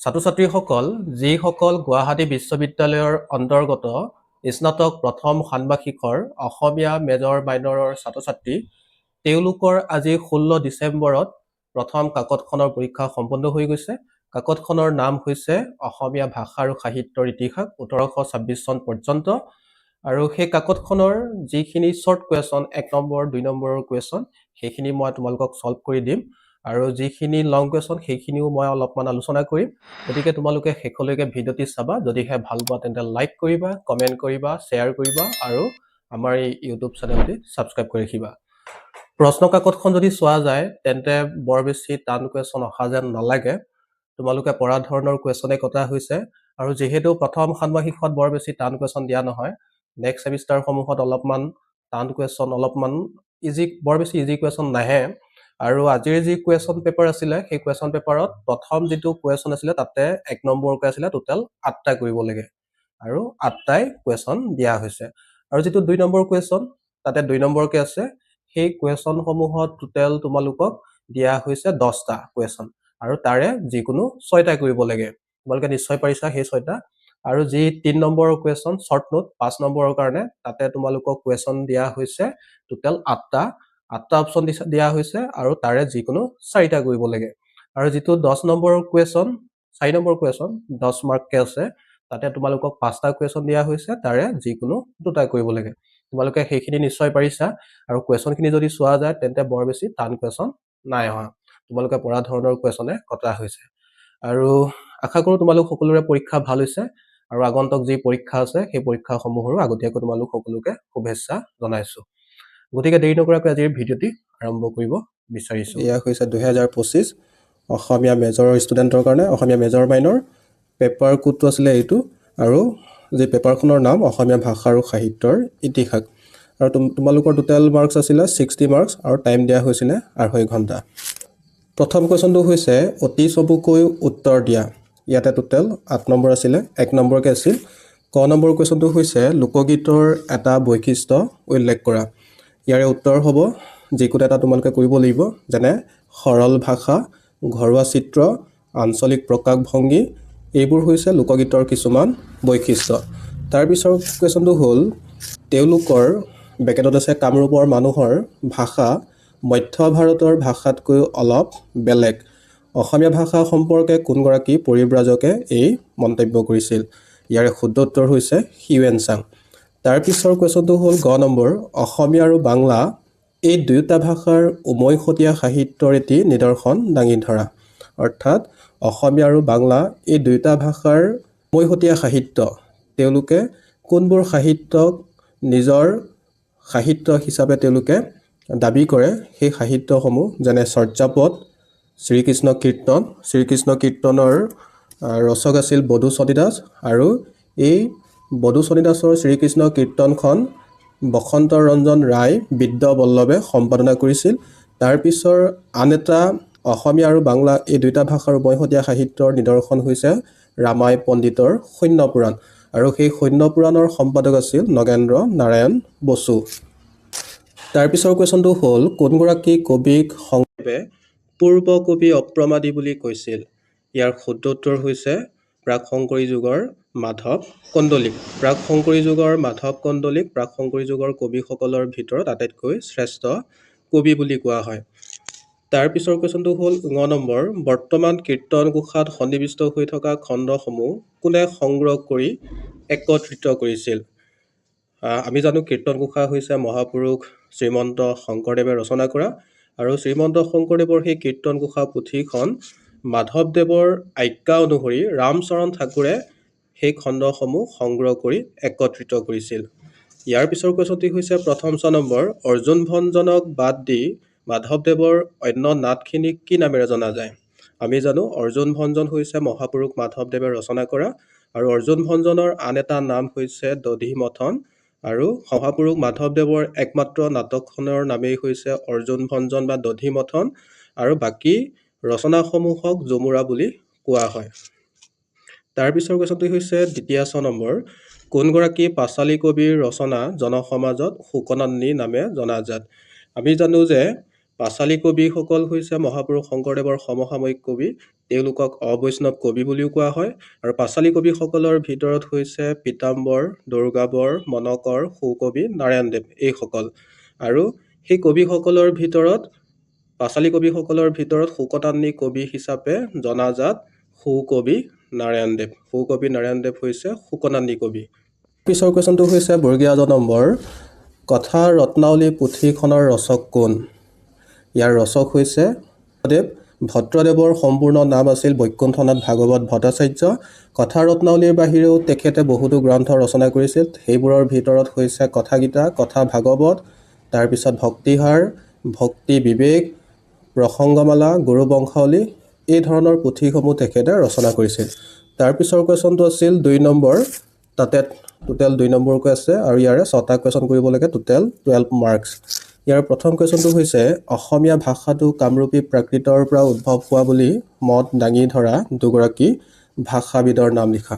ছাত্ৰ-ছাত্ৰীসকল যিসকল গুৱাহাটী বিশ্ববিদ্যালয়ৰ অন্তৰ্গত স্নাতক প্ৰথম ষান্মাসিকৰ অসমীয়া মেজৰ মাইনৰৰ ছাত্ৰ-ছাত্ৰী তেওঁলোকৰ আজি 16 ডিচেম্বৰত প্ৰথম কাকতখনৰ পৰীক্ষা সম্পন্ন হৈ গৈছে। কাকতখনৰ নাম হৈছে অসমীয়া ভাষা আৰু সাহিত্যৰ ইতিহাস 1826 চন পৰ্যন্ত। আৰু সেই কাকতখনৰ যিখিনি শ্বৰ্ট কুৱেশ্যন 1 নম্বৰ 2 নম্বৰৰ কুৱেশ্যন সেইখিনি মই তোমালোকক সলভ কৰি দিম আৰু যিখিনি লং কুৱেশ্যন সেইখিনিও মই অলপমান আলোচনা কৰিম। গতিকে তোমালোকে শেষলৈকে ভিডিঅ'টি চাবা। যদিহে ভাল পোৱা তেন্তে লাইক কৰিবা, কমেণ্ট কৰিবা, শ্বেয়াৰ কৰিবা আৰু আমাৰ এই ইউটিউব চেনেলটি ছাবস্ক্ৰাইব কৰি ৰাখিবা। প্ৰশ্ন কাকতখন যদি চোৱা যায় তেন্তে বৰ বেছি টান কুৱেশ্যন অহা যেন নালাগে। তোমালোকে পঢ়া ধৰণৰ কুৱেশ্যনে কটা হৈছে আৰু যিহেতু প্ৰথম ষান্মাসিকত বৰ বেছি টান কুৱেশ্যন দিয়া নহয়, নেক্সট ছেমিষ্টাৰসমূহত অলপমান টান কুৱেশ্যন, অলপমান বৰ বেছি ইজি কুৱেশ্যন নাহে। আৰু আজিৰ যি কুৱেশ্যন পেপাৰ আছিলে সেই কুৱেশ্যন পেপাৰত প্ৰথম যিটো কুৱেশ্যন আছিলে তাতে 1 নম্বৰকৈ আছিলে, টোটেল 8টা কৰিব লাগে আৰু 8টাই কুৱেশ্যন দিয়া হৈছে। আৰু যিটো 2 নম্বৰ কুৱেশ্যন তাতে 2 নম্বৰকৈ আছে, সেই কুৱেশ্যনসমূহত টোটেল তোমালোকক দিয়া হৈছে 10টা কুৱেশ্যন আৰু তাৰে যিকোনো 6টা কৰিব লাগে। তোমালোকে নিশ্চয় পাৰিছা সেই 6টা। আৰু যি 3 নম্বৰৰ কুৱেশ্যন শ্বৰ্ট নোট 5 নম্বৰৰ কাৰণে তাতে তোমালোকক কুৱেশ্যন দিয়া হৈছে টোটেল 8টা অপশ্যন দিয়া হৈছে আৰু তাৰে যিকোনো 4টা কৰিব লাগে। আৰু যিটো 10 নম্বৰৰ কুৱেশ্যন 4 নম্বৰ কুৱেশ্যন 10 মাৰ্ককৈ আছে, তাতে তোমালোকক 5টা কুৱেশ্যন দিয়া হৈছে, তাৰে যিকোনো 2টা কৰিব লাগে। তোমালোকে সেইখিনি নিশ্চয় পাৰিছা আৰু কুৱেশ্যনখিনি যদি চোৱা যায় তেন্তে বৰ বেছি টান কুৱেশ্যন নাই অহা। তোমালোকে পঢ়া ধৰণৰ কুৱেশ্যনে কটা হৈছে আৰু আশা কৰোঁ তোমালোক সকলোৰে পৰীক্ষা ভাল হৈছে আৰু আগন্তুক যি পৰীক্ষা আছে সেই পৰীক্ষাসমূহৰো আগতীয়াকৈ তোমালোক সকলোকে শুভেচ্ছা জনাইছোঁ। গতিকে দেৰি নকৰাকৈ আজিৰ ভিডিঅ'টি আৰম্ভ কৰিব বিচাৰিছোঁ। এয়া হৈছে 2025 অসমীয়া মেজৰৰ ষ্টুডেণ্টৰ কাৰণে অসমীয়া মেজৰ মাইনৰ পেপাৰ কোডটো আছিলে এইটো আৰু যি পেপাৰখনৰ নাম অসমীয়া ভাষা আৰু সাহিত্যৰ ইতিহাস। আৰু তোমালোকৰ টোটেল মাৰ্কছ আছিলে 60 মাৰ্কছ আৰু টাইম দিয়া হৈছিলে 2.5 ঘণ্টা। প্ৰথম কুৱেশ্যনটো হৈছে অতি চমুকৈ উত্তৰ দিয়া। ইয়াতে টোটেল 8 নম্বৰ আছিলে, 1 নম্বৰকৈ আছিল। ক নম্বৰ কুৱেশ্যনটো হৈছে লোকগীতৰ এটা বৈশিষ্ট্য উল্লেখ কৰা। ইয়াৰে উত্তৰ হ'ব যিকোনো এটা তোমালোকে কৰিব লাগিব, যেনে সৰল ভাষা, ঘৰুৱা চিত্ৰ, আঞ্চলিক প্ৰকাশভংগী, এইবোৰ হৈছে লোকগীতৰ কিছুমান বৈশিষ্ট্য। তাৰপিছৰ কুৱেশ্যনটো হ'ল তেওঁলোকৰ বেকেটত আছে কামৰূপৰ মানুহৰ ভাষা মধ্য ভাৰতৰ ভাষাতকৈ অলপ বেলেগ। অসমীয়া ভাষা সম্পৰ্কে কোনগৰাকী পৰিব্ৰাজকে এই মন্তব্য কৰিছিল? ইয়াৰে শুদ্ধ উত্তৰ হৈছে হিউৱেন চাং। তাৰপিছৰ কুৱেশ্যনটো হ'ল গ নম্বৰ অসমীয়া আৰু বাংলা এই দুয়োটা ভাষাৰ উমৈহতীয়া সাহিত্যৰ এটি নিদৰ্শন দাঙি ধৰা। অৰ্থাৎ অসমীয়া আৰু বাংলা এই দুয়োটা ভাষাৰ উমৈহতীয়া সাহিত্য, তেওঁলোকে কোনবোৰ সাহিত্যক নিজৰ সাহিত্য হিচাপে তেওঁলোকে দাবী কৰে, সেই সাহিত্যসমূহ যেনে চৰ্যাপদ, শ্ৰীকৃষ্ণ কীৰ্তনৰ ৰচক আছিল বধু চণ্ডীদাস আৰু এই বধু চণ্ডীদাসৰ শ্ৰীকৃষ্ণ কীৰ্তনখন বসন্ত ৰঞ্জন ৰায় বিদ্যাবল্লভে সম্পাদনা কৰিছিল। তাৰপিছৰ আন এটা অসমীয়া আৰু বাংলা এই দুয়োটা ভাষাৰ উমৈহতীয়া সাহিত্যৰ নিদৰ্শন হৈছে ৰামাই পণ্ডিতৰ শূন্য পুৰাণ আৰু সেই শূন্য পুৰাণৰ সম্পাদক আছিল নগেন্দ্ৰ নাৰায়ণ বসু। তাৰপিছৰ কুৱেশ্যনটো হ'ল কোনগৰাকী কবিক শংকৰদেৱে পূৰ্ব কবি অপ্ৰমাদী বুলি কৈছিল? ইয়াৰ শুদ্ধ উত্তৰ হৈছে প্ৰাক শংকৰী যুগৰ মাধৱ কন্দলিক। প্ৰাক শংকৰী যুগৰ মাধৱ কন্দলিক প্ৰাক শংকৰী যুগৰ কবিসকলৰ ভিতৰত আটাইতকৈ শ্ৰেষ্ঠ কবি বুলি কোৱা হয়। তাৰপিছৰ কুৱেশ্যনটো হ'ল ঙ নম্বৰ বৰ্তমান কীৰ্তন ঘোষাত সন্নিৱিষ্ট হৈ থকা খণ্ডসমূহ কোনে সংগ্ৰহ কৰি একত্ৰিত কৰিছিল? আমি জানো কীৰ্তন ঘোষা হৈছে মহাপুৰুষ শ্ৰীমন্ত শংকৰদেৱে ৰচনা কৰা আৰু শ্ৰীমন্ত শংকৰদেৱৰ সেই কীৰ্তন ঘোষা পুথিখন মাধৱদেৱৰ আজ্ঞা অনুসৰি ৰামচৰণ ঠাকুৰে সেই খণ্ডসমূহ সংগ্ৰহ কৰি একত্ৰিত কৰিছিল। ইয়াৰ পিছৰ কুৱেশ্যনটি হৈছে প্ৰথম 6 নম্বৰ অৰ্জুন ভঞ্জনক বাদ দি মাধৱদেৱৰ অন্য নাটখিনিক কি নামেৰে জনা যায়? আমি জানো অৰ্জুন ভঞ্জন হৈছে মহাপুৰুষ মাধৱদেৱে ৰচনা কৰা আৰু অৰ্জুন ভঞ্জনৰ আন এটা নাম হৈছে দধি মথন আৰু মহাপুৰুষ মাধৱদেৱৰ একমাত্ৰ নাটকখনৰ নামেই হৈছে অৰ্জুন ভঞ্জন বা দধি মথন আৰু বাকী ৰচনাসমূহক যমুৰা বুলি কোৱা হয়। তাৰপিছৰ কুৱেশ্যনটি হৈছে দ্বিতীয় 6 নম্বৰ কোনগৰাকী পাঁচালী কবিৰ ৰচনা জনসমাজত সুকনন্দী নামে জনাজাত? আমি জানো যে পাঁচালী কবিসকল হৈছে মহাপুৰুষ শংকৰদেৱৰ সমসাময়িক কবি। তেওঁলোকক অবৈষ্ণৱ কবি বুলিও কোৱা হয়। আৰু পাঁচালী কবিসকলৰ ভিতৰত হৈছে পীতাম্বৰ, দুৰ্গাবৰ, মনকৰ, সুকবি, নাৰায়ণদেৱ এইসকল। আৰু সেই কবিসকলৰ ভিতৰত পাঁচালী কবিসকলৰ ভিতৰত শোকতান্নী কবি হিচাপে জনাজাত সুকবি নাৰায়ণদেৱ। সুকবি নাৰায়ণদেৱ হৈছে শোকতান্নী কবি। পিছৰ কুৱেশ্যনটো হৈছে বৰ্গীয় জ নম্বৰ, কথা ৰত্নাৱলী পুথিখনৰ ৰচক কোন? ইয়াৰ ৰচক হৈছে ভট্টদেৱ। ভট্টদেৱৰ সম্পূৰ্ণ নাম আছিল বৈকুণ্ঠনাথ ভাগৱত ভট্টাচাৰ্য। কথা ৰত্নাৱলীৰ বাহিৰেও তেখেতে বহুতো গ্ৰন্থ ৰচনা কৰিছিল। সেইবোৰৰ ভিতৰত হৈছে কথা গীতা, কথা ভাগৱত, তাৰপিছত ভক্তিহাৰ, ভক্তি বিবেক, প্ৰসংগমালা, গুৰু বংশাৱলী এই ধৰণৰ পুথিসমূহ তেখেতে ৰচনা কৰিছিল। তাৰপিছৰ কুৱেশ্যনটো আছিল 2 নম্বৰ, তাতে টোটেল 2 নম্বৰকৈ আছে আৰু ইয়াৰে 6টা কুৱেশ্যন কৰিব লাগে, টোটেল 12 মাৰ্কছ। ইয়াৰ প্ৰথম কুৱেশ্যনটো হৈছে অসমীয়া ভাষাটো কামৰূপী প্ৰাকৃতৰ পৰা উদ্ভৱ হোৱা বুলি মত দাঙি ধৰা দুগৰাকী ভাষাবিদৰ নাম লিখা।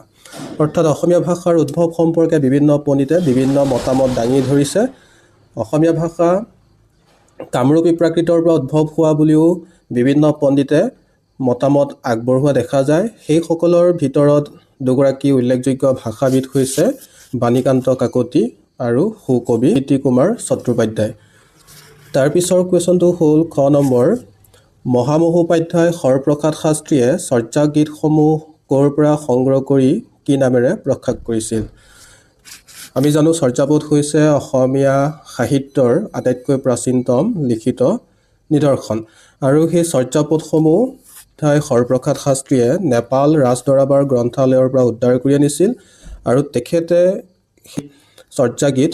অৰ্থাৎ অসমীয়া ভাষাৰ উদ্ভৱ সম্পৰ্কে বিভিন্ন পণ্ডিতে বিভিন্ন মতামত দাঙি ধৰিছে। অসমীয়া ভাষা কামৰূপী প্ৰাকৃতৰ পৰা উদ্ভৱ হোৱা বুলিও বিভিন্ন পণ্ডিতে মতামত আগবঢ়োৱা দেখা যায়। সেইসকলৰ ভিতৰত দুগৰাকী উল্লেখযোগ্য ভাষাবিদ হৈছে বাণীকান্ত কাকতি আৰু সুকবি কুমাৰ চট্টোপাধ্যায়। তাৰপিছৰ কুৱেশ্যনটো হ'ল খ নম্বৰ, মহামহোপাধ্যায় হৰপ্ৰসাদ শাস্ত্ৰীয়ে চৰ্যা গীতসমূহ ক'ৰ পৰা সংগ্ৰহ কৰি কি নামেৰে প্ৰকাশ কৰিছিল? আমি জানো চৰ্যাপদ হৈছে অসমীয়া সাহিত্যৰ আটাইতকৈ প্ৰাচীনতম লিখিত নিদৰ্শন। আৰু সেই চৰ্যাপদসমূহ হৰপ্ৰসাদ শাস্ত্ৰীয়ে নেপাল ৰাজদৰবাৰ গ্ৰন্থালয়ৰ পৰা উদ্ধাৰ কৰি আনিছিল। আৰু তেখেতে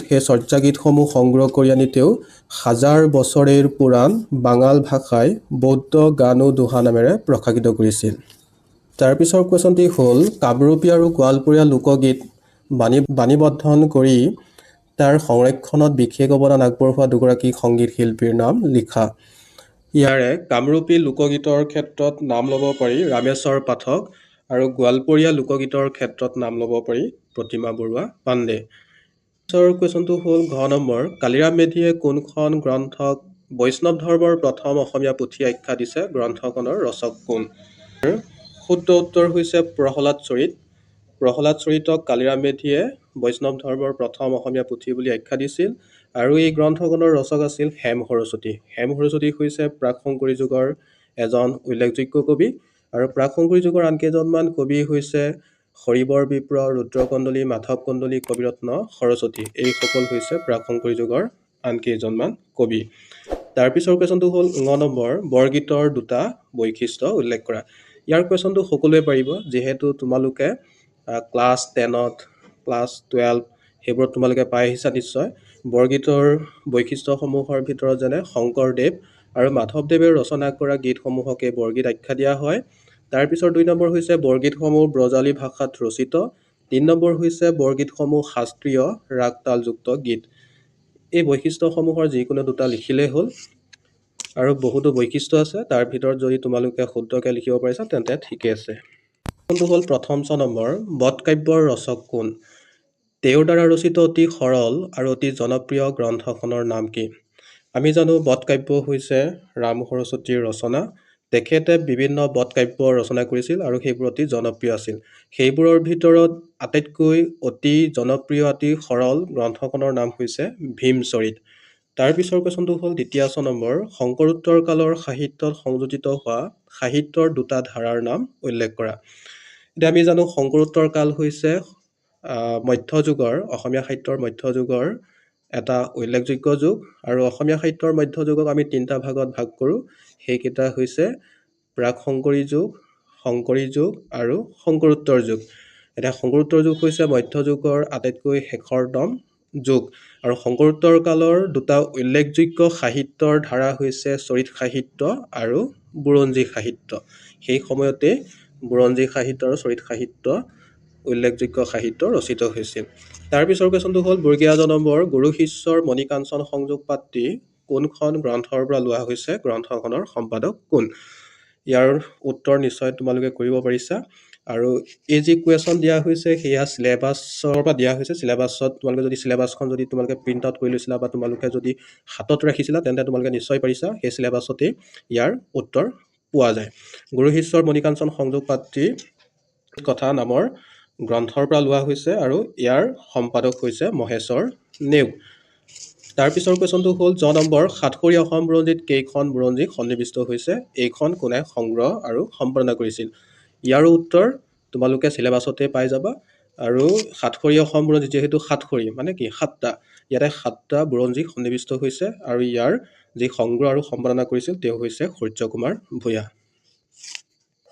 সেই চৰ্যাগীতসমূহ সংগ্ৰহ কৰি আনি তেওঁ 1000 বছৰেৰ পুৰাণ বাঙাল ভাষাই বৌদ্ধ গান ও দোহা নামেৰে প্ৰকাশিত কৰিছিল। তাৰপিছৰ কুৱেশ্যনটি হ'ল কামৰূপী আৰু গোৱালপৰীয়া লোকগীত বাণীবদ্ধন কৰি তাৰ সংৰক্ষণত বিশেষ অৱদান আগবঢ়োৱা দুগৰাকী সংগীত শিল্পীৰ নাম লিখা। ইয়াৰে কামৰূপী লোকগীতৰ ক্ষেত্ৰত নাম ল'ব পাৰি ৰামেশ্বৰ পাঠক আৰু গোৱালপৰীয়া লোকগীতৰ ক্ষেত্ৰত নাম ল'ব পাৰি প্ৰতিমা বৰুৱা পাণ্ডে। পিছৰ কুৱেশ্যনটো হ'ল ঘ নম্বৰ, কালিৰাম মেধিয়ে কোনখন গ্ৰন্থক বৈষ্ণৱ ধৰ্মৰ প্ৰথম অসমীয়া পুথি আখ্যা দিছে? গ্ৰন্থখনৰ ৰচক কোন? শুদ্ধ উত্তৰ হৈছে প্ৰহ্লাদ চৰিত। প্ৰহ্লাদ চৰিতক কালিৰাম মেধিয়ে বৈষ্ণৱ ধৰ্মৰ প্ৰথম অসমীয়া পুথি বুলি আখ্যা দিছিল। আৰু এই গ্ৰন্থখনৰ ৰচক আছিল হেম সৰস্বতী। হেম সৰস্বতী হৈছে প্ৰাক শংকৰী যুগৰ এজন উল্লেখযোগ্য কবি। আৰু প্ৰাক শংকৰী যুগৰ আন কেইজনমান কবি হৈছে হৰিবৰ বিপ্ৰ, ৰুদ্ৰকন্দলী, মাধৱ কন্দলী, কবিৰত্ন সৰস্বতী। এইসকল হৈছে প্ৰাক শংকৰী যুগৰ আন কেইজনমান কবি। তাৰপিছৰ কুৱেশ্যনটো হ'ল ঙ নম্বৰ, বৰগীতৰ 2টা বৈশিষ্ট্য উল্লেখ কৰা। ইয়াৰ কুৱেশ্যনটো সকলোৱে পাৰিব, যিহেতু তোমালোকে ক্লাছ 10ত, ক্লাছ 12 সেইবোৰত তোমালোকে পাই আহিছা নিশ্চয়। বৰগীতৰ বৈশিষ্ট্যসমূহৰ ভিতৰত যেনে শংকৰদেৱ আৰু মাধৱদেৱে ৰচনা কৰা গীতসমূহকে বৰগীত আখ্যা দিয়া হয়। তাৰপিছৰ 2 নম্বৰ হৈছে বৰগীতসমূহ ব্ৰজাৱলী ভাষাত ৰচিত। 3 নম্বৰ হৈছে বৰগীতসমূহ শাস্ত্ৰীয় ৰাগ তালযুক্ত গীত। এই বৈশিষ্ট্যসমূহৰ যিকোনো 2টা লিখিলেই হ'ল। আৰু বহুতো বৈশিষ্ট্য আছে, তাৰ ভিতৰত যদি তোমালোকে শুদ্ধকৈ লিখিব পাৰিছা তেন্তে ঠিকে আছে। কোনটো হ'ল প্ৰথম নম্বৰ, বধকাব্যৰ ৰচক কোন? তেওঁৰ দ্বাৰা ৰচিত অতি সৰল আৰু অতি জনপ্ৰিয় গ্ৰন্থখনৰ নাম কি? আমি জানো বধকাব্য হৈছে ৰাম সৰস্বতীৰ ৰচনা। তেখেতে বিভিন্ন বধকাব্য ৰচনা কৰিছিল আৰু সেইবোৰ অতি জনপ্ৰিয় আছিল। সেইবোৰৰ ভিতৰত আটাইতকৈ অতি জনপ্ৰিয় অতি সৰল গ্ৰন্থখনৰ নাম হৈছে ভীমচৰিত। তাৰপিছৰ কুৱেশ্যনটো হ'ল দ্বিতীয় নম্বৰ, শংকৰোত্তৰ কালৰ সাহিত্যত সংযোজিত হোৱা সাহিত্যৰ 2টা ধাৰাৰ নাম উল্লেখ কৰা। এতিয়া আমি জানো শংকৰোত্তৰ কাল হৈছে মধ্যযুগৰ অসমীয়া সাহিত্যৰ মধ্যযুগৰ এটা উল্লেখযোগ্য যুগ। আৰু অসমীয়া সাহিত্যৰ মধ্যযুগক আমি 3টা ভাগত ভাগ কৰোঁ। সেইকেইটা হৈছে প্ৰাক শংকৰী যুগ, শংকৰী যুগ আৰু শংকৰোত্তৰ যুগ। এতিয়া শংকৰোত্তৰ যুগ হৈছে মধ্যযুগৰ আটাইতকৈ শেষৰতম যুগ। আৰু শংকৰোত্তৰ কালৰ 2টা উল্লেখযোগ্য সাহিত্যৰ ধাৰা হৈছে চৰিত সাহিত্য আৰু বুৰঞ্জী সাহিত্য। সেই সময়তে বুৰঞ্জী সাহিত্য আৰু চৰিত সাহিত্য উল্লেখযোগ্য সাহিত্য ৰচিত হৈছিল। তাৰপিছৰ কুৱেশ্যনটো হ'ল বৰ্গীয় জ নম্বৰ, গুৰু শিষ্যৰ মণিকাঞ্চন সংযোগ পাতি কোনখন গ্ৰন্থৰ পৰা লোৱা হৈছে? গ্ৰন্থখনৰ সম্পাদক কোন? ইয়াৰ উত্তৰ নিশ্চয় তোমালোকে কৰিব পাৰিছা। আৰু এই যি কুৱেশ্যন দিয়া হৈছে সেয়া চিলেবাছৰ পৰা দিয়া হৈছে। চিলেবাছত তোমালোকে যদি চিলেবাছখন যদি তোমালোকে প্ৰিণ্ট আউট কৰি লৈছিলা বা তোমালোকে যদি হাতত ৰাখিছিলা তেন্তে তোমালোকে নিশ্চয় পাৰিছা সেই চিলেবাছতেই ইয়াৰ উত্তৰ পোৱা যায়। গুৰু শিষ্যৰ মণিকাঞ্চন সংযোগ পাত্ৰী কথা নামৰ গ্ৰন্থৰ পৰা লোৱা হৈছে আৰু ইয়াৰ সম্পাদক হৈছে মহেশ্বৰ নেওগ। তাৰপিছৰ কুৱেশ্যনটো হ'ল ১ নম্বৰ, সাতসৰী অসম বুৰঞ্জীত কেইখন বুৰঞ্জী সন্নিৱিষ্ট হৈছে? এইখন কোনে সংগ্ৰহ আৰু সম্পাদনা কৰিছিল? ইয়াৰো উত্তৰ তোমালোকে চিলেবাছতে পাই যাবা। আৰু সাতসৰী অসম বুৰঞ্জী যিহেতু সাতসৰী মানে কি ৭টা, ইয়াতে ৭টা বুৰঞ্জী সন্নিৱিষ্ট হৈছে আৰু ইয়াৰ যি সংগ্ৰহ আৰু সম্পাদনা কৰিছিল তেওঁ হৈছে সূৰ্য কুমাৰ ভূঞা।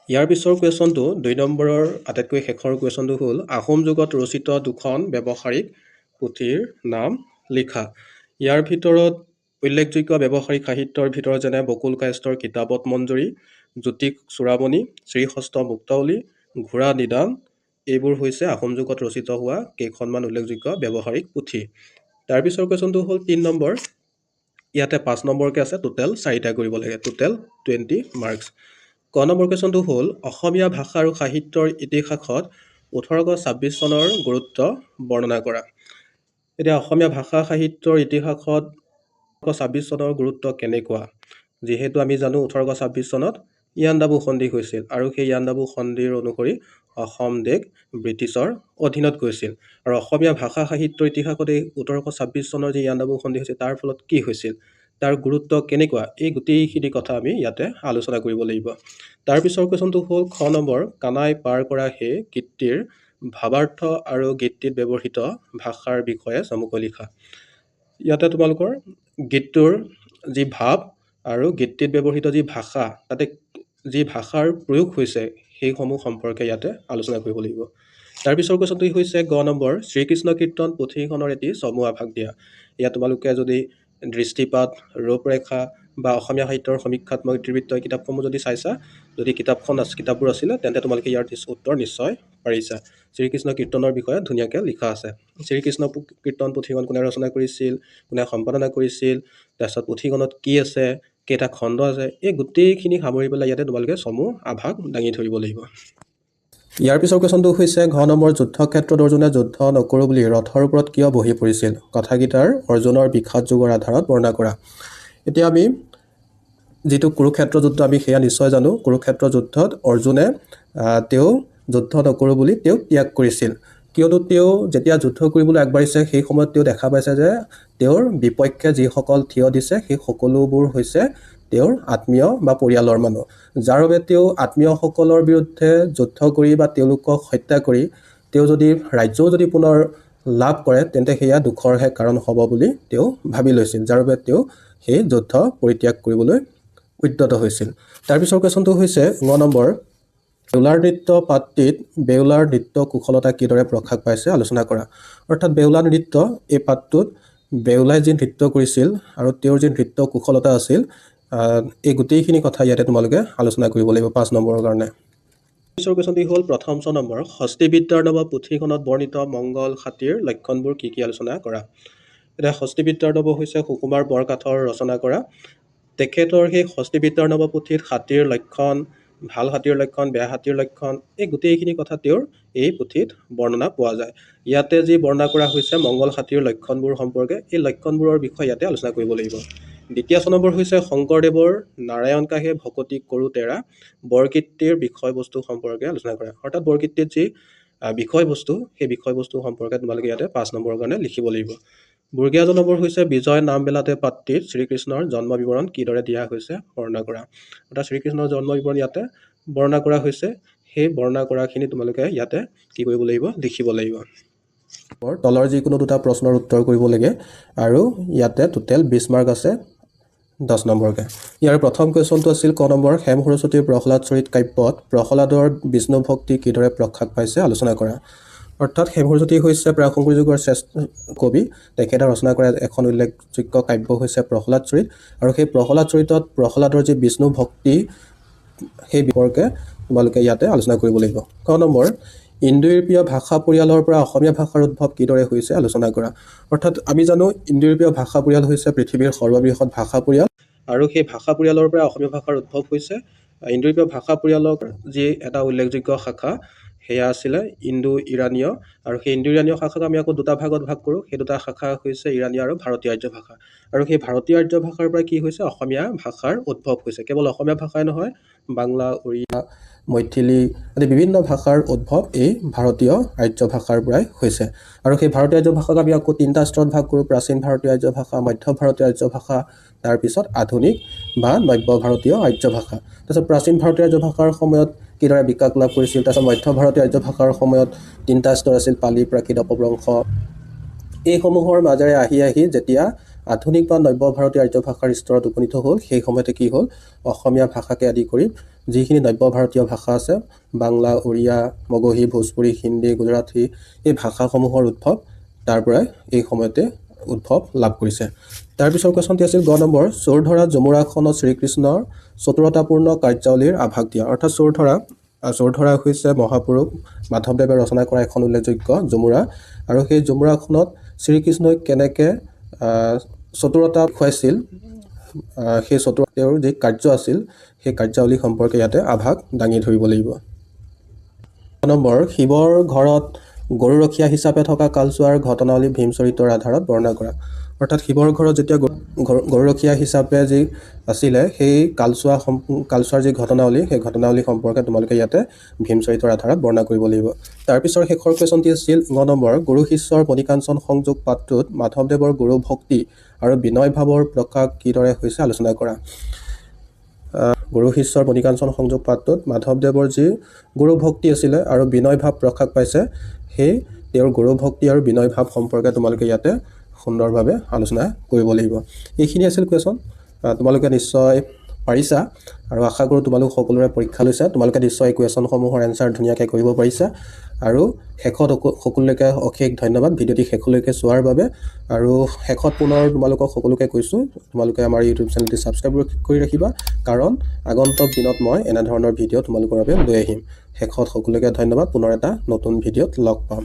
ইয়াৰ পিছৰ কুৱেশ্যনটো ২ নম্বৰৰ আটাইতকৈ শেষৰ কুৱেশ্যনটো হ'ল আহোম যুগত ৰচিত দুখন ব্যৱহাৰিক পুথিৰ নাম লিখা। ইয়াৰ ভিতৰত উল্লেখযোগ্য ব্যৱহাৰিক সাহিত্যৰ ভিতৰত যেনে বকুল কায়স্থৰ কিতাপত মঞ্জুৰী, জ্যোতিষ চূড়ামণি, শ্ৰীহস্ত মুক্তাৱলী, ঘোঁৰা নিদান, এইবোৰ হৈছে আহোম যুগত ৰচিত হোৱা কেইখনমান উল্লেখযোগ্য ব্যৱহাৰিক পুথি। তাৰপিছৰ কুৱেশ্যনটো হ'ল ৩ নম্বৰ, ইয়াতে ৫ নম্বৰকৈ আছে, টোটেল 4টা কৰিব লাগে, টোটেল 20 মাৰ্কছ। ক নম্বৰ কুৱেশ্যনটো হ'ল অসমীয়া ভাষা আৰু সাহিত্যৰ ইতিহাসত 1826 চনৰ গুৰুত্ব বৰ্ণনা কৰা। এতিয়া অসমীয়া ভাষা সাহিত্যৰ ইতিহাসত 1826 চনৰ গুৰুত্ব কেনেকুৱা? যিহেতু আমি জানো 1826 চনত ইয়াণ্ডাবু সন্ধি হৈছিল আৰু সেই ইয়াণ্ডাবু সন্ধিৰ অনুসৰি অসম দেশ ব্ৰিটিছৰ অধীনত গৈছিল। আৰু অসমীয়া ভাষা সাহিত্যৰ ইতিহাসত এই 1826 চনৰ যি ইয়াণ্ডাবু সন্ধি হৈছিল তাৰ ফলত কি হৈছিল, তাৰ গুৰুত্ব কেনেকুৱা, এই গোটেইখিনি কথা আমি ইয়াতে আলোচনা কৰিব লাগিব। তাৰপিছৰ কুৱেশ্যনটো হ'ল খ নম্বৰ, কানাই পাৰ কৰা সেই গীতটিৰ ভাৱাৰ্থ আৰু গীতটিত ব্যৱহৃত ভাষাৰ বিষয়ে চমুকৈ লিখা। ইয়াতে তোমালোকৰ গীতটোৰ যি ভাৱ আৰু গীতটিত ব্যৱহৃত যি ভাষা, তাতে যি ভাষাৰ প্ৰয়োগ হৈছে সেইসমূহ সম্পৰ্কে ইয়াতে আলোচনা কৰিব লাগিব। তাৰপিছৰ কুৱেশ্যনটো হৈছে গ নম্বৰ, শ্ৰীকৃষ্ণ কীৰ্তন পুথিখনৰ এটি চমু আভাস দিয়া। ইয়াত তোমালোকে যদি দৃষ্টিপাত, ৰূপৰেখা বা অসমীয়া সাহিত্যৰ সমীক্ষাত্মক ইতিবৃত্ত এই কিতাপসমূহ যদি চাইছা, যদি কিতাপবোৰ আছিলে তেন্তে তোমালোকে ইয়াৰ উত্তৰ নিশ্চয় পাৰিছা। শ্ৰীকৃষ্ণ কীৰ্তনৰ বিষয়ে ধুনীয়াকৈ লিখা আছে। শ্ৰীকৃষ্ণ কীৰ্তন পুথিখন কোনে ৰচনা কৰিছিল, কোনে সম্পাদনা কৰিছিল, তাৰপিছত পুথিখনত কি আছে, কেইটা খণ্ড আছে, এই গোটেইখিনি সামৰি পেলাই ইয়াতে তোমালোকে চমু আভাস দাঙি ধৰিব লাগিব। ইয়াৰ পিছৰ কুৱেশ্যনটো হৈছে ঘ নম্বৰ, যুদ্ধক্ষেত্ৰত অৰ্জুনে যুদ্ধ নকৰোঁ বুলি ৰথৰ ওপৰত কিয় বহি পৰিছিল? কথাকেইটাৰ অৰ্জুনৰ বিষাদ যুগৰ আধাৰত বৰ্ণনা কৰা। এতিয়া আমি যিটো কুৰুক্ষেত্ৰ যুদ্ধ আমি সেয়া নিশ্চয় জানো। কুৰুক্ষেত্ৰ যুদ্ধত অৰ্জুনে তেওঁ যুদ্ধ নকৰোঁ বুলি তেওঁ ত্যাগ কৰিছিল, কিয়নো তেওঁ যেতিয়া যুদ্ধ কৰিবলৈ আগবাঢ়িছে সেই সময়ত তেওঁ দেখা পাইছে যে তেওঁৰ বিপক্ষে যিসকল থিয় দিছে সেই সকলোবোৰ হৈছে তেওঁৰ আত্মীয় বা পৰিয়ালৰ মানুহ, যাৰ বাবে তেওঁ আত্মীয়সকলৰ বিৰুদ্ধে যুদ্ধ কৰি বা তেওঁলোকক হত্যা কৰি তেওঁ যদি ৰাজ্যও যদি পুনৰ লাভ কৰে তেন্তে সেয়া দুখৰহে কাৰণ হ'ব বুলি তেওঁ ভাবি লৈছিল, যাৰ বাবে তেওঁ সেই যুদ্ধ পৰিত্যাগ কৰিবলৈ উদ্যত হৈছিল। তাৰপিছৰ কুৱেশ্যনটো হৈছে ন নম্বৰ, বেউলাৰ নৃত্য পাঠটিত বেউলাৰ নৃত্য কুশলতা কিদৰে প্ৰকাশ পাইছে আলোচনা কৰা। অৰ্থাৎ বেউলাৰ নৃত্য এই পাঠটোত বেউলাই যি নৃত্য কৰিছিল আৰু তেওঁৰ যি নৃত্য কুশলতা আছিল, এই গোটেইখিনি কথা ইয়াতে তোমালোকে আলোচনা কৰিব লাগিব 5 নম্বৰৰ কাৰণে। পিছৰ কুৱেশ্যনটি হ'ল প্ৰথম 6 নম্বৰ, হস্তিবিদ্যাৰ নৱ পুথিখনত বৰ্ণিত মংগল হাতীৰ লক্ষণবোৰ কি কি আলোচনা কৰা। এতিয়া হস্তিবিদ্যাৰ নৱ হৈছে সুকুমাৰ বৰকাঠৰ ৰচনা কৰা। তেখেতৰ সেই হস্তিবিদ্যাৰ নৱ পুথিত হাতীৰ লক্ষণ, ভাল হাতীৰ লক্ষণ, বেয়া হাতীৰ লক্ষণ, এই গোটেইখিনি কথা তেওঁৰ এই পুথিত বৰ্ণনা পোৱা যায়। ইয়াতে যি বৰ্ণনা কৰা হৈছে মংগল হাতীৰ লক্ষণবোৰ সম্পৰ্কে, এই লক্ষণবোৰৰ বিষয়ে ইয়াতে আলোচনা কৰিব লাগিব। দ্বিতীয় 6 নম্বৰ হৈছে শংকৰদেৱৰ নাৰায়ণ কাহে ভকতি কৰো তেৰা বৰগীতটিৰ বিষয়বস্তু সম্পৰ্কে আলোচনা কৰা। অৰ্থাৎ বৰগীতটিত যি বিষয়বস্তু সেই বিষয়বস্তু সম্পৰ্কে তোমালোকে ইয়াতে 5 নম্বৰৰ কাৰণে লিখিব লাগিব। বৰ্গীয়া নম্বৰ হৈছে বিজয় নামবেলাতে পাত্ৰীত শ্ৰীকৃষ্ণৰ জন্ম বিৱৰণ কিদৰে দিয়া হৈছে বৰ্ণনা কৰা। অৰ্থাৎ শ্ৰীকৃষ্ণৰ জন্ম বিৱৰণ ইয়াতে বৰ্ণনা কৰা হৈছে, সেই বৰ্ণনা কৰাখিনি তোমালোকে ইয়াতে কি কৰিব লাগিব, লিখিব লাগিব। তলৰ যিকোনো দুটা প্ৰশ্নৰ উত্তৰ কৰিব লাগে আৰু ইয়াতে টোটেল 20 মাৰ্ক আছে 10 নম্বৰকে। ইয়াৰ প্ৰথম কুৱেশ্যনটো আছিল ক নম্বৰ, হেম সৰস্বতীৰ প্ৰহ্লাদ চৰিত কাব্যত প্ৰহ্লাদৰ বিষ্ণু ভক্তি কিদৰে প্ৰকাশ পাইছে আলোচনা কৰা। অৰ্থাৎ হেম সৰস্বতী হৈছে প্ৰাক-শংকৰ যুগৰ শ্ৰেষ্ঠ কবি, তেখেতে ৰচনা কৰা এখন উল্লেখযোগ্য কাব্য হৈছে প্ৰহ্লাদ চৰিত, আৰু সেই প্ৰহ্লাদ চৰিতত প্ৰহ্লাদৰ যি বিষ্ণু ভক্তি সেই বিষয়কে তোমালোকে ইয়াতে আলোচনা কৰিব লাগিব। ক নম্বৰ, ইণ্ডো ইউৰোপীয় ভাষা পৰিয়ালৰ পৰা অসমীয়া ভাষাৰ উদ্ভৱ কিদৰে হৈছে আলোচনা কৰা। অৰ্থাৎ আমি জানো ইণ্ডো ইউৰোপীয় ভাষা পৰিয়াল হৈছে পৃথিৱীৰ সৰ্ববৃহৎ ভাষা পৰিয়াল, আৰু সেই ভাষা পৰিয়ালৰ পৰা অসমীয়া ভাষাৰ উদ্ভৱ হৈছে ইণ্ডো ইউৰোপীয় ভাষা পৰিয়ালৰ যি এটা উল্লেখযোগ্য শাখা সেয়া আছিলে ইণ্ডো ইৰানীয়, আৰু সেই ইণ্ডো ইৰানীয় শাখাক আমি আকৌ দুটা ভাগত ভাগ কৰোঁ। সেই দুটা শাখা হৈছে ইৰানীয় আৰু ভাৰতীয় আৰ্য ভাষা। আৰু সেই ভাৰতীয় আৰ্য ভাষাৰ পৰা কি হৈছে, অসমীয়া ভাষাৰ উদ্ভৱ হৈছে। কেৱল অসমীয়া ভাষাই নহয়, বাংলা, উৰিয়া, মৈথিলী আদি বিভিন্ন ভাষাৰ উদ্ভৱ এই ভাৰতীয় আৰ্য ভাষাৰ পৰাই হৈছে। আৰু সেই ভাৰতীয় আৰ্য ভাষাক আমি আকৌ তিনিটা স্তৰত ভাগ কৰোঁ: প্ৰাচীন ভাৰতীয় আৰ্য ভাষা, মধ্য ভাৰতীয় আৰ্য ভাষা, তাৰপিছত আধুনিক বা নব্য ভাৰতীয় আৰ্য ভাষা। তাৰপিছত প্ৰাচীন ভাৰতীয় আৰ্য ভাষাৰ সময়ত কিদৰে বিকাশ লাভ কৰিছিল, তাৰপিছত মধ্য ভাৰতীয় আৰ্য ভাষাৰ সময়ত তিনিটা স্তৰ আছিল: পালি, প্ৰাকৃত, অপভ্ৰংশ। এইসমূহৰ মাজেৰে আহি আহি যেতিয়া আধুনিক বা নব্য ভাৰতীয় আৰ্য ভাষাৰ স্তৰত উপনীত হ'ল, সেই সময়তে কি হ'ল, অসমীয়া ভাষাকে আদি কৰি যিখিনি নব্য ভাৰতীয় ভাষা আছে, বাংলা, উৰিয়া, মগহী, ভোজপুৰী, হিন্দী, গুজৰাটী, এই ভাষাসমূহৰ উদ্ভৱ তাৰ পৰাই এই সময়তে উদ্ভৱ লাভ কৰিছে। তাৰপিছৰ কুৱেশ্যনটি আছিল গ নম্বৰ, চোৰ ধৰা যমুৰাখনত শ্ৰীকৃষ্ণৰ চতুৰতাপূৰ্ণ কাৰ্যাৱলীৰ আভাস দিয়া। অৰ্থাৎ চোৰ ধৰা হৈছে মহাপুৰুষ মাধৱদেৱে ৰচনা কৰা এখন উল্লেখযোগ্য যমুৰা, আৰু সেই যমুৰাখনত শ্ৰীকৃষ্ণই কেনেকৈ চতুৰতা খুৱাইছিল, সেই তেওঁৰ যি কাৰ্য আছিল, সেই কাৰ্যাৱলী সম্পৰ্কে ইয়াতে আভাস দাঙি ধৰিব লাগিব। নম্বৰ, শিৱৰ ঘৰত গৰুৰখীয়া হিচাপে থকা কালচোৱাৰ ঘটনাৱলী ভীম চৰিত্ৰৰ আধাৰত বৰ্ণনা কৰা। অৰ্থাৎ শিৱৰ ঘৰত যেতিয়া গৰুৰখীয়া হিচাপে যি আছিলে, সেই কালচোৱাৰ যি ঘটনাৱলী, সেই ঘটনাৱলী সম্পৰ্কে তোমালোকে ইয়াতে ভীম চৰিত্ৰৰ আধাৰত বৰ্ণনা কৰিব লাগিব। তাৰপিছৰ শেষৰ কুৱেশ্যনটি আছিল গ নম্বৰ, গুৰু শিষ্যৰ মণিকাঞ্চন সংযোগ পাঠটোত মাধৱদেৱৰ গুৰু ভক্তি আৰু বিনয় ভাৱৰ প্ৰকাশ কিদৰে হৈছে আলোচনা কৰা। গুৰু শিষ্যৰ মণিকাঞ্চন সংযোগ পাঠটোত মাধৱদেৱৰ যি গুৰু ভক্তি আছিলে আৰু বিনয় ভাৱ প্ৰকাশ পাইছে, সেই তেওঁৰ গুৰু ভক্তি আৰু বিনয় ভাৱ সম্পৰ্কে তোমালোকে ইয়াতে সুন্দৰভাৱে আলোচনা কৰিব লাগিব। এইখিনি আছিল কুৱেশ্যন। তোমালোকে নিশ্চয় পাৰিছা, আৰু আশা কৰোঁ তোমালোক সকলোৰে পৰীক্ষা লৈছা। তোমালোকে নিশ্চয় এই কুৱেশ্যনসমূহৰ এনচাৰ ধুনীয়াকৈ কৰিব পাৰিছা। আৰু শেষত সকলোকে অশেষ ধন্যবাদ ভিডিঅ'টি শেষলৈকে চোৱাৰ বাবে। আৰু শেষত পুনৰ তোমালোকক সকলোকে কৈছোঁ, তোমালোকে আমাৰ ইউটিউব চেনেলটি ছাবস্ক্ৰাইব কৰি ৰাখিবা, কাৰণ আগন্তুক দিনত মই এনেধৰণৰ ভিডিঅ' তোমালোকৰ বাবে লৈ আহিম। শেষত সকলোকে ধন্যবাদ। পুনৰ এটা নতুন ভিডিঅ'ত লগ পাম।